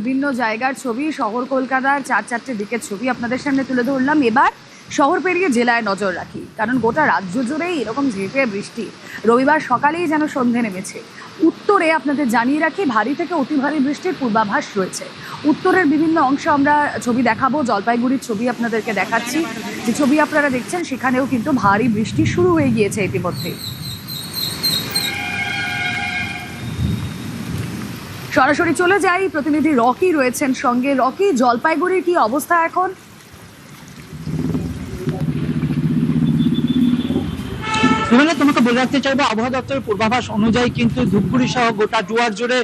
বিভিন্ন জায়গার ছবি, শহর কলকাতার চারটে দিকের ছবি আপনাদের সামনে তুলে ধরলাম। এবার শহর পেরিয়ে জেলায় নজর রাখি, কারণ গোটা রাজ্য জুড়েই এরকম ঝেঁপে বৃষ্টি। রবিবার সকালেই যেন সন্ধে নেমেছে। উত্তরে আপনাদের জানিয়ে রাখি, ভারী থেকে অতি ভারী বৃষ্টির পূর্বাভাস রয়েছে। উত্তরের বিভিন্ন অংশ আমরা ছবি দেখাবো। জলপাইগুড়ির ছবি আপনাদেরকে দেখাচ্ছি। যে ছবি আপনারা দেখছেন সেখানেও কিন্তু ভারী বৃষ্টি শুরু হয়ে গিয়েছে ইতিমধ্যে। সরাসরি চলে যাই, প্রতিনিধি রকি রয়েছেন সঙ্গে। রকি, জলপাইগুড়ির কি অবস্থা এখন? তোমাকে বলে রাখতে চাইবো, আবহাওয়া দপ্তরের পূর্বাভাস অনুযায়ী কিন্তু ধূপগুড়ি সহ গোটা জুয়ার জুড়ে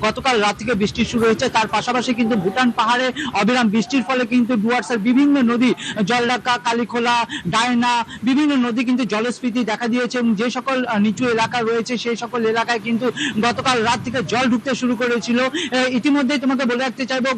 গতকাল রাত থেকে বৃষ্টি শুরু হয়েছে। তার পাশাপাশি কিন্তু ভুটান পাহাড়ে অবিরাম বৃষ্টির ফলে কিন্তু ডুয়ার্সের বিভিন্ন নদী, জলঢাকা, কালীখোলা, ডায়না, বিভিন্ন নদী কিন্তু জলস্ফীতি দেখা দিয়েছে এবং যে সকল নিচু এলাকা রয়েছে সেই সকল এলাকায় কিন্তু গতকাল রাত থেকে জল ঢুকতে শুরু করেছিল। ইতিমধ্যেই তোমাকে বলে রাখতে চাইবো,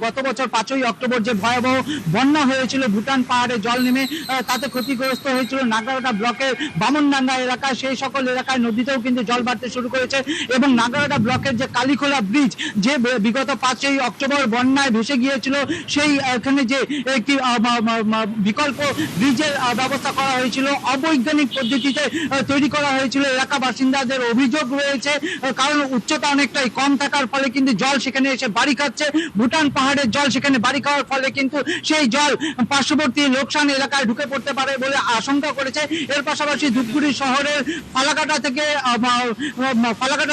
গত বছর 5ই অক্টোবর যে ভয়াবহ বন্যা হয়েছিল, ভুটান পাহাড়ে জল নেমে তাতে ক্ষতিগ্রস্ত হয়েছিল নাগারহাটা ব্লকের বামনডাঙ্গা এলাকা, সেই সকল এলাকায় নদীতেও কিন্তু জল বাড়তে শুরু করেছে এবং নাগারহাটা ব্লকের যে কালীখোলা ব্রিজ, যে বিগত 5ই অক্টোবর বন্যায় ভেসে গিয়েছিল, সেই এখানে যে একটি বিকল্প ব্রিজের ব্যবস্থা করা হয়েছিল, অবৈজ্ঞানিক পদ্ধতিতে তৈরি করা হয়েছিল। এলাকা বাসিন্দাদের অভিযোগ রয়েছে, কারণ উচ্চতা অনেকটাই কম থাকার ফলে কিন্তু জল সেখানে এসে বাড়ি খাচ্ছে। ভুটান পাহাড়ের জল সেখানে বাড়ি খাওয়ার ফলে কিন্তু সেই জল পার্শ্ববর্তী লোকসান এলাকায় ঢুকে পড়তে পারে বলে আশঙ্কা করেছে। এর পাশাপাশি ধূপগুড়ি শহরের ফালাকাটা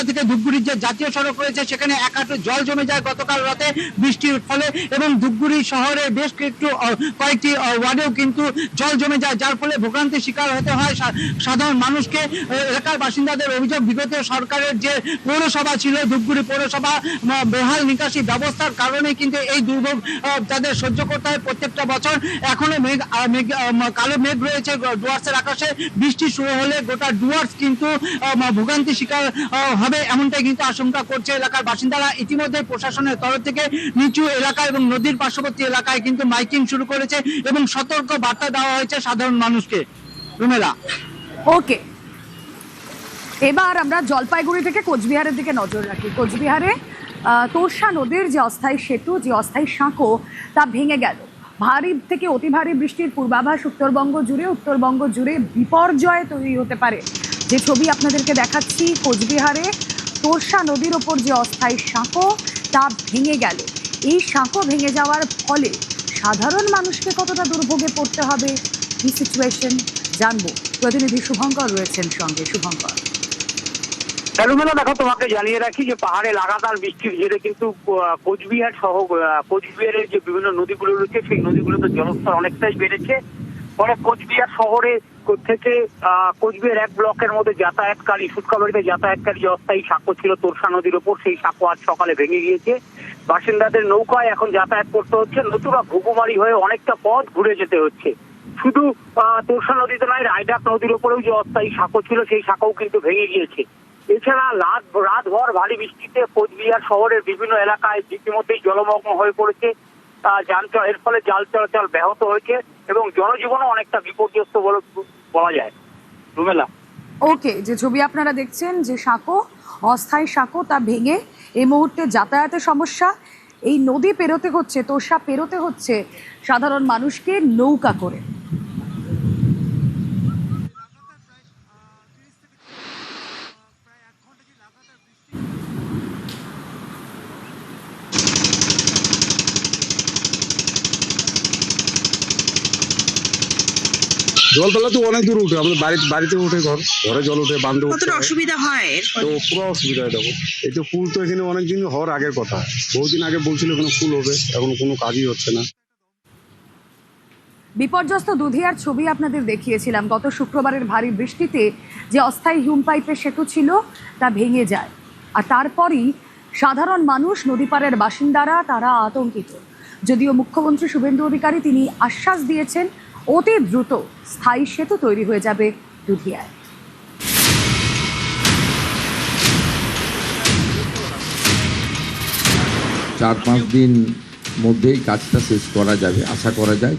থেকে ধূপগুড়ির যে জাতীয় সড়ক রয়েছে সেখানে এক হাঁটু জল জমে যায় গতকাল রাতে বৃষ্টির ফলে, এবং ধূপগুড়ি শহরে বেশ কয়েকটি ওয়ার্ডেও কিন্তু জল জমে যায়, যার ফলে ভোগান্তির শিকার হতে হয় সাধারণ মানুষকে। এলাকার বাসিন্দাদের অভিযোগ, বিগত সরকারের যে পৌরসভা ছিল, ধূপগুড়ি পৌরসভা, বেহাল নিকাশি ব্যবস্থার কারণে কিন্তু এই দুর্ভোগ তাদের সহ্য করতে হয় প্রত্যেকটা বছর। এখনো কালো মেঘ রয়েছে ডুয়ার্সের আকাশে। বৃষ্টি শুরু হলে গোটা ডুয়ার্স কিন্তু ভোগান্তির শিকার হবে, এমনটাই কিন্তু আশঙ্কা করছে এলাকার বাসিন্দারা। ইতিমধ্যে প্রশাসনের তরফ থেকে নিচু এলাকা এবং নদীর পার্শ্ববর্তী এলাকায় কিন্তু মাইকিং শুরু করেছে এবং সতর্ক বার্তা দেওয়া হয়েছে সাধারণ মানুষকে। রুমেলা, ওকে, এবার আমরা জলপাইগুড়ি থেকে কোচবিহারের দিকে নজর রাখি। কোচবিহারে তোরসা নদীর যে অস্থায়ী সেতু, যে অস্থায়ী সাঁকো, তা ভেঙে গেল। ভারী থেকে অতি ভারী বৃষ্টির পূর্বাভাস উত্তরবঙ্গ জুড়ে বিপর্যয় তৈরি হতে পারে। যে ছবি আপনাদেরকে দেখাচ্ছি, কোচবিহারে তোরসা নদীর ওপর যে অস্থায়ী সাঁকো, তা ভেঙে গেল। এই সাঁকো ভেঙে যাওয়ার ফলে সাধারণ মানুষকে কতটা দুর্ভোগে পড়তে হবে, কি সিচুয়েশন জানবো। প্রতিনিধি শুভঙ্কর রয়েছেন সঙ্গে। শুভঙ্কর, রুমেলা, দেখো, তোমাকে জানিয়ে রাখি যে পাহাড়ে লাগাতার বৃষ্টির জেরে কিন্তু কোচবিহার সহ কোচবিহারের যে বিভিন্ন নদীগুলো রয়েছে সেই নদীগুলোতে জলস্তর অনেকটাই বেড়েছে। ফলে কোচবিহার শহরে থেকে কোচবিহার 1 ব্লকের মধ্যে যাতায়াতকারী, সুৎকাবাড়িতে যাতায়াতকারী যে অস্থায়ী সাঁকো ছিল তোরসা নদীর ওপর, সেই সাঁকো আজ সকালে ভেঙে গিয়েছে। বাসিন্দাদের নৌকায় এখন যাতায়াত করতে হচ্ছে, নতুবা ঘুঘুমারি হয়ে অনেকটা পথ ঘুরে যেতে হচ্ছে। শুধু তোরসা নদীতে নয়, রায়ডাক নদীর ওপরেও যে অস্থায়ী সাঁকো ছিল সেই সাঁকোও কিন্তু ভেঙে গিয়েছে। এছাড়া রাতভর ভারী বৃষ্টিতে কোচবিহার শহরের বিভিন্ন এলাকায় ইতিমধ্যেই জলমগ্ন হয়ে পড়েছে। এর ফলে জাল চলাচল ব্যাহত হয়েছে এবং জনজীবনও অনেকটা বিপর্যস্ত বলা যায়। রুমেলা, ওকে, যে ছবি আপনারা দেখছেন, যে সাঁকো, অস্থায়ী সাঁকো, তা ভেঙে এই মুহূর্তে যাতায়াতের সমস্যা। এই নদী পেরোতে হচ্ছে, তোরসা পেরোতে হচ্ছে সাধারণ মানুষকে নৌকা করে। জলতলা তো অনেক দূর উঠে, আমাদের বাড়িতে উঠে, ঘরে জল উঠে, বান্ধব অসুবিধা হয়। তো পুরো অসুবিধা হয়। দেখো, এই তো পুল তো এখানে অনেকদিন হওয়ার আগের কথা, বহুদিন আগে বলছিল এখানে পুল হবে, এখন কোনো কাজই হচ্ছে না। বিপর্যস্ত দুধিয়ার ছবি আপনাদের দেখিয়েছিলাম। গত শুক্রবারের ভারী বৃষ্টিতে যে অস্থায়ী হিউম পাইপের সেতু ছিল তা ভেঙে যায়, আর তারপরই সাধারণ মানুষ, নদীপাড়ের বাসিন্দারা, তারা আতঙ্কিত। যদিও মুখ্যমন্ত্রী শুভেন্দু অধিকারী তিনি আশ্বাস দিয়েছেন অতি দ্রুত স্থায়ী সেতু তৈরি হয়ে যাবে দুধিয়ায়। 4-5 দিন মধ্যেই কাজটা শেষ করা যাবে আশা করা যায়।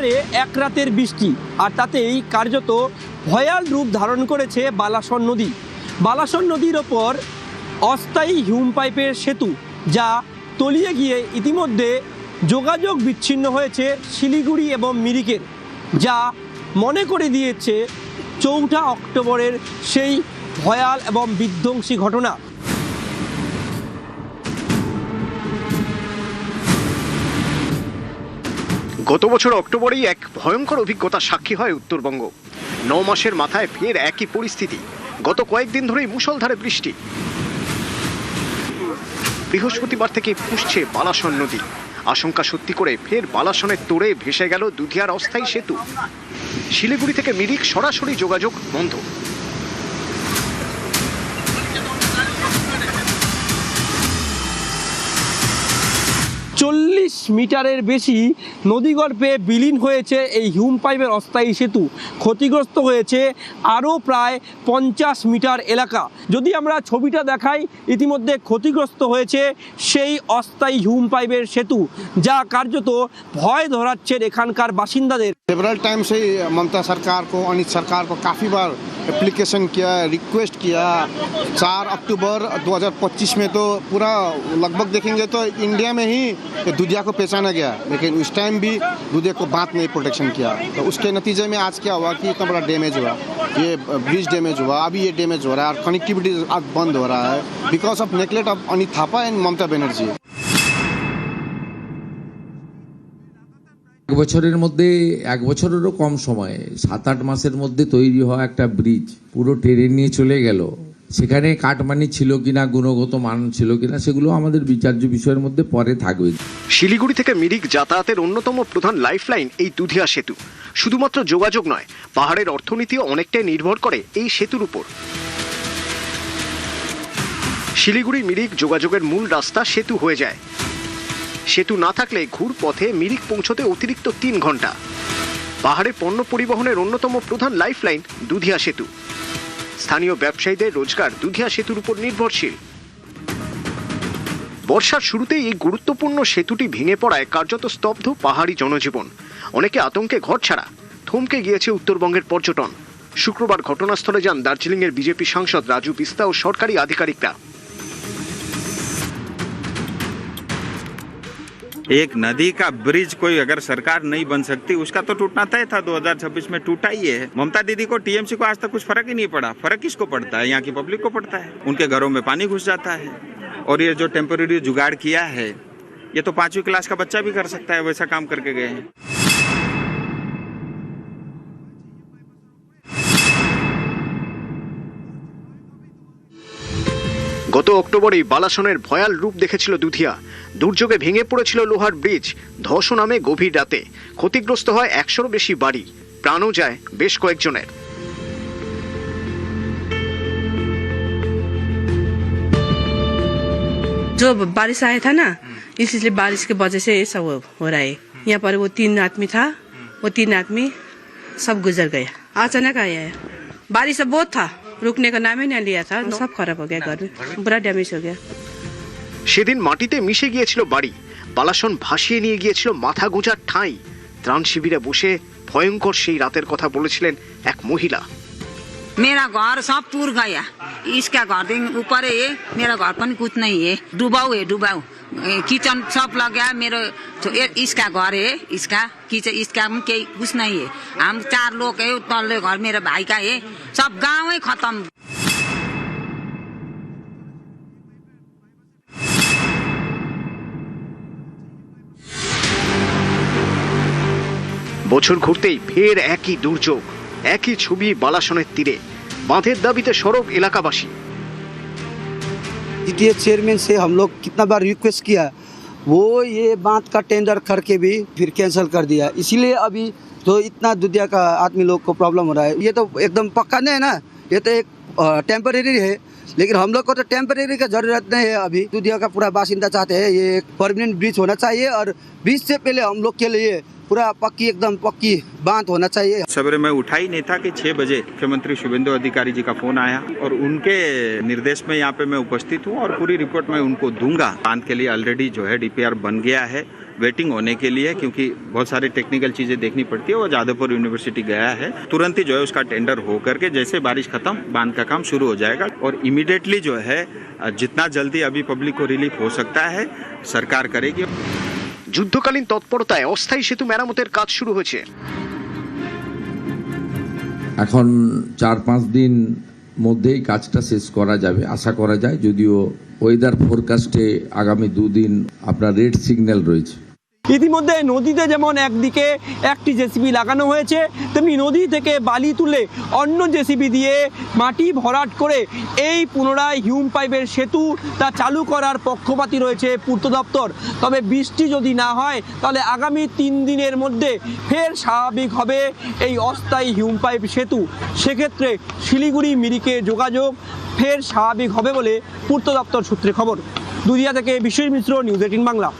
কোচবিহারে এক রাতের বৃষ্টি আর তাতেই কার্যত ভয়াল রূপ ধারণ করেছে বালাসন নদী। বালাসন নদীর ওপর অস্থায়ী হিউম পাইপের সেতু, যা তলিয়ে গিয়ে ইতিমধ্যে যোগাযোগ বিচ্ছিন্ন হয়েছে শিলিগুড়ি এবং মিরিকের, যা মনে করে দিয়েছে 4 অক্টোবরের সেই ভয়াল এবং বিধ্বংসী ঘটনা। গত বছর অক্টোবরেই এক ভয়ঙ্কর অভিজ্ঞতার সাক্ষী হয় উত্তরবঙ্গ। 9 মাসের মাথায় ফের একই পরিস্থিতি। গত কয়েকদিন ধরেই মুষলধারে বৃষ্টি। বৃহস্পতিবার থেকে ফুঁসছে বালাসন নদী। আশঙ্কা সত্যি করে ফের বালাসনের তোড়ে ভেসে গেল দুধিয়ার অস্থায়ী সেতু। শিলিগুড়ি থেকে মিরিক সরাসরি যোগাযোগ বন্ধ। চল্লিশ মিটারের বেশি নদীগর্ভে বিলীন হয়েছে এই হিউম পাইপের অস্থায়ী সেতু। ক্ষতিগ্রস্ত হয়েছে আরও প্রায় 50 মিটার এলাকা। যদি আমরা ছবিটা দেখাই, ইতিমধ্যে ক্ষতিগ্রস্ত হয়েছে সেই অস্থায়ী হিউম পাইপের সেতু, যা কার্যত ভয় ধরাচ্ছে এখানকার বাসিন্দাদের। सेवरल टाइम से ममता सरकार को, अनित सरकार को काफ़ी बार एप्लीकेशन किया, रिक्वेस्ट किया। 4 अक्टूबर 2025 में तो पूरा लगभग देखेंगे तो इंडिया में ही दुधिया को पहचाना गया, लेकिन उस टाइम भी दुधिया को बात नहीं प्रोटेक्शन किया। तो उसके नतीजे में आज क्या हुआ कि इतना बड़ा डैमेज हुआ, ये ब्रिज डैमेज हुआ, अभी ये डैमेज हो रहा है और कनेक्टिविटी अब बंद हो रहा है because of neglect of Anit Thapa and Mamata Banerjee. এক বছরের মধ্যে, 1 বছরেরও কম সময়ে 7-8 মাসের মধ্যে তৈরি হওয়া একটা ব্রিজ পুরো টেনে নিয়ে চলে গেল। সেখানে কাটমানি ছিল কিনা, গুণগত মান ছিল কিনা, সেগুলো আমাদের বিচার্য বিষয়ের মধ্যে পরে থাকবে। শিলিগুড়ি থেকে মিরিক যাতায়াতের অন্যতম প্রধান লাইফলাইন এই দুধিয়া সেতু। শুধুমাত্র যোগাযোগ নয়, পাহাড়ের অর্থনীতিও অনেকটাই নির্ভর করে এই সেতুর উপর। শিলিগুড়ি মিরিক যোগাযোগের মূল রাস্তা সেতু হয়ে যায়। সেতু না থাকলে ঘুর পথে মিরিক পৌঁছতে অতিরিক্ত 3 ঘন্টা। পাহাড়ে পণ্য পরিবহনের অন্যতম প্রধান লাইফলাইন দুধিয়া সেতু। স্থানীয় ব্যবসায়ীদের রোজগার দুধিয়া সেতুর উপর নির্ভরশীল। বর্ষার শুরুতেই এই গুরুত্বপূর্ণ সেতুটি ভেঙে পড়ায় কার্যত স্তব্ধ পাহাড়ি জনজীবন। অনেকে আতঙ্কে ঘরছাড়া। থমকে গিয়েছে উত্তরবঙ্গের পর্যটন। শুক্রবার ঘটনাস্থলে যান দার্জিলিংয়ের বিজেপি সাংসদ রাজু বিস্তা ও সরকারি আধিকারিকরা। एक नदी का ब्रिज कोई अगर सरकार नहीं बन सकती, उसका तो टूटना तय था। 2026 में टूटा ही है। ममता दीदी को, टीएमसी को आज तक कुछ फर्क ही नहीं पड़ा। फर्क किसको पड़ता है? यहाँ की पब्लिक को पड़ता है। उनके घरों में पानी घुस जाता है। और ये जो टेम्पररी जुगाड़ किया है, ये तो 5वीं क्लास का बच्चा भी कर सकता है, वैसा काम करके गए हैं। গত অক্টোবরেই বালাসনের ভয়াল রূপ দেখেছিল দুধিয়া। দুর্যোগে ভেঙে পড়েছিল লোহার ব্রিজ। ধস নামে গভীর রাতে। ক্ষতিগ্রস্ত হয় 100-র বেশি বাড়ি। প্রাণও যায় বেশ কয়েকজনের। जो बारिश आया था ना, इसलिए बारिश की वजह से ये सब हो रहा है। यहाँ पर वो 3 आदमी था, वो 3 आदमी सब गुजर गया। अचानक आया है। बारिश बहुत था, रुकने का नाम ही नहीं लिया था। सब खराब हो गया, घर में पूरा डैमेज हो गया। সেদিন মাটিতে মিশে গিয়েছিল বাড়ি। বালাসন ভাসিয়ে নিয়ে গিয়েছিল মাথা গোঁজার ঠাঁই। ত্রাণ শিবিরে বসে ভয়ঙ্কর সেই রাতের কথা বলেছিলেন এক মহিলা। मेरा घर सब पूर गया। इसका घर ऊपर है, मेरा घर पनि कुछ नहीं है। डुबाऊ है, डुबाऊ। किचन सब लग गया। मेरो इसका घर है, इसका किचन, इसका कुछ नहीं है। हम 4 लोग है। तल्लो घर मेरे भाई का है। सब गाँव ही खत्म। বছর ঘুরতেই ফের একই দুর্যোগ, একই ছবি বালাসনের তীরে। বাঁধের দাবিতে সরব এলাকাবাসী। जीटीए चेयरमैन से हम लोग कितना बार रिक्वेस्ट किया, वो ये बांध का टेंडर करके भी फिर कैंसिल कर दिया। इसीलिए अभी तो इतना दुधिया का आदमी लोग को प्रॉब्लम हो रहा है। ये तो एकदम पक्का नहीं है ना, ये तो एक टेम्परेरी है। लेकिन हम लोग को तो टेम्परेरी का जरूरत नहीं है। अभी दुधिया का पूरा बासिंदा चाहते हैं ये एक परमानेंट ब्रिज होना चाहिए, और ब्रिज से पहले हम लोग के लिए पूरा पक्की, एकदम पक्की बांध होना चाहिए। सवेरे मैं उठा ही नहीं था कि 6 बजे मुख्यमंत्री शुभेंदु अधिकारी जी का फोन आया और उनके निर्देश में यहाँ पे मैं उपस्थित हूँ और पूरी रिपोर्ट मैं उनको दूंगा। बांध के लिए ऑलरेडी जो है DPR बन गया है। वेटिंग होने के लिए, क्योंकि बहुत सारी टेक्निकल चीजें देखनी पड़ती है। वो जादवपुर यूनिवर्सिटी गया है, तुरंत ही जो है उसका टेंडर हो करके जैसे बारिश खत्म बांध का काम शुरू हो जाएगा और इमीडिएटली जो है जितना जल्दी अभी पब्लिक को रिलीफ हो सकता है सरकार करेगी। যুদ্ধকালীন তৎপরতায় অস্থায়ী সেতু মেরামতের কাজ শুরু হয়েছে। এখন 4-5 দিন মধ্যেই কাজটা শেষ করা যাবে আশা করা যায়, যদিও ওয়েদার ফোরকাস্টে আগামী 2 দিন আপনার রেড সিগন্যাল রয়েছে। ইতিমধ্যে নদীতে যেমন একদিকে একটি জেসিবি লাগানো হয়েছে, তেমনি নদী থেকে বালি তুলে অন্য জেসিবি দিয়ে মাটি ভরাট করে এই পুনরায় হিউম পাইপের সেতু তা চালু করার পক্ষপাতী রয়েছে পূর্ত দপ্তর। তবে বৃষ্টি যদি না হয় তাহলে আগামী 3 দিনের মধ্যে ফের স্বাভাবিক হবে এই অস্থায়ী হিউম পাইপ সেতু। সেক্ষেত্রে শিলিগুড়ি মিরিকে যোগাযোগ ফের স্বাভাবিক হবে বলে পূর্ত দপ্তর সূত্রে খবর। দুদিয়া থেকে বিশ্বজিৎ মিশ্র, নিউজ 18 বাংলা।